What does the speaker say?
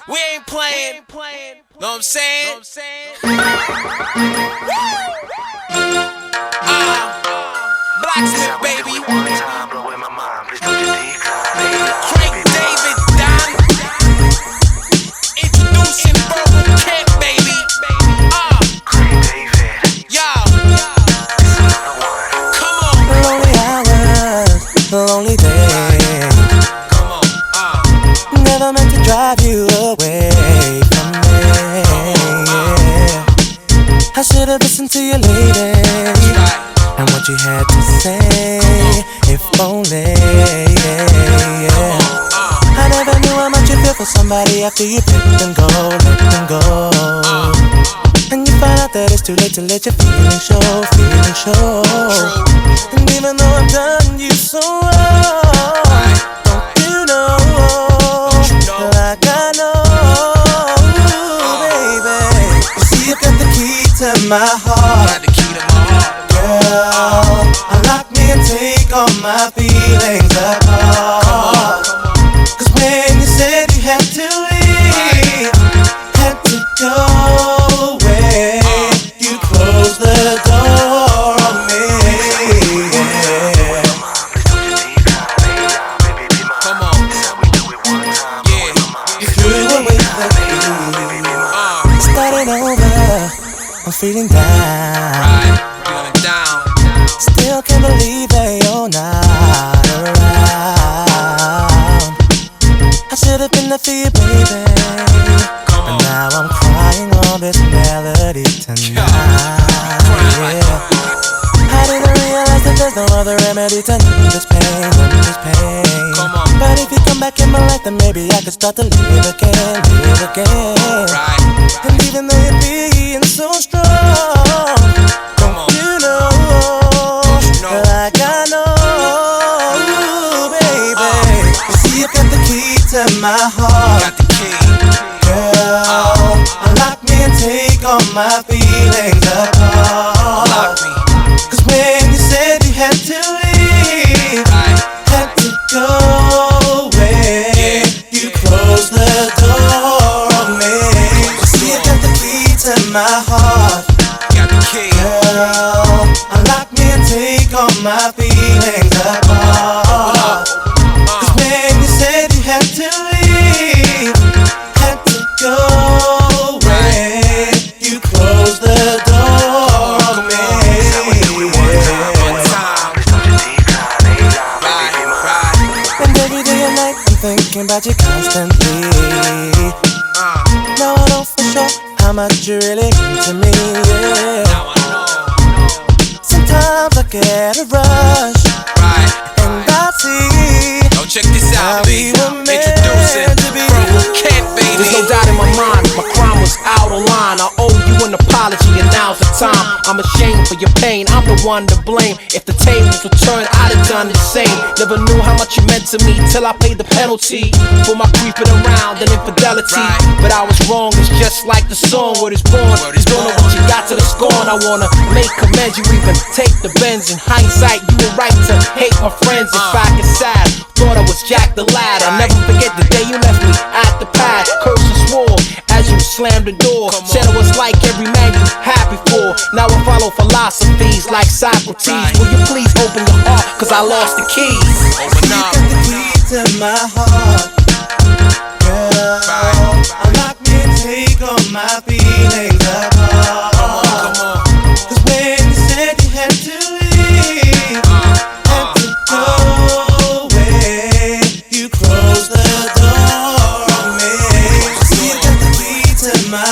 We ain't playing. Know what I'm saying? Blacksmith, baby. Drake, David, Don. Introducing Rerub Kent, baby. Yo. Come on. The lonely hours, the lonely days. Come on. Never meant to drive you away from me. I should have listened to you, lady, and what you had to say. If only. I never knew how much you feel for somebody after you let them go. And you find out that it's too late to let your feelings show. And even though I've done you so wrong, don't you know, like I know, baby. You see, you got the key to my heart. Girl, unlock me and take all my feelings apart. Cause when you said you had to leave, had to go away, you closed the door on me. Come on. Yeah. You threw away the key. Starting over, I'm feeling down. Feeling down. Still can't believe that you're not around. I should've been there for you, baby. And now I'm crying on this melody tonight. Yeah. I didn't realize that there's no other remedy to this pain. But if you come back in my life, then maybe I could start to live again. And even though you're being so strong, don't you know, like I know, baby. You see, you got the key to my heart. Girl, unlock me and take all my feelings apart. Cause when you said you had to leave, had to go away, you closed the door on me. You see, you got the key to my heart. Girl, unlock me and take all my feelings apart. Cause when you said you had to leave, had to go away, you closed the door on me. And every day and night I'm thinking about you constantly. Now I know for sure how much you really mean to me, yeah. Sometimes I get a rush, and I see. Yo, check this out, baby. Introducing Rerub Kent, baby. There's no doubt in my mind, my crime was out of line. I owe you an apology, and now's the time. I'm ashamed for your pain, I'm the one to blame. If the tables were turned, I'd have done the same. Never knew how much you meant to me till I paid the penalty for my creeping around and infidelity. But I was wrong, it's just like the song Word is Born. You don't know what you got to the scorn. I wanna make amends, you even take the bends. In hindsight, you were right to hate my friends. In fact, it's sad, thought I was Jack the Lad. I'll never forget the day you left me at the pad. Cursed and swore as you slammed the door. Said I was like every man you had before. Now I follow philosophies like Socrates. Will you please open your heart, cause I lost the keys. Open up. You got the key to my heart. Girl, unlock me and take all my feelings apart. Cause when you said you had to leave, had to go away, you closed the door on me. You got the key to my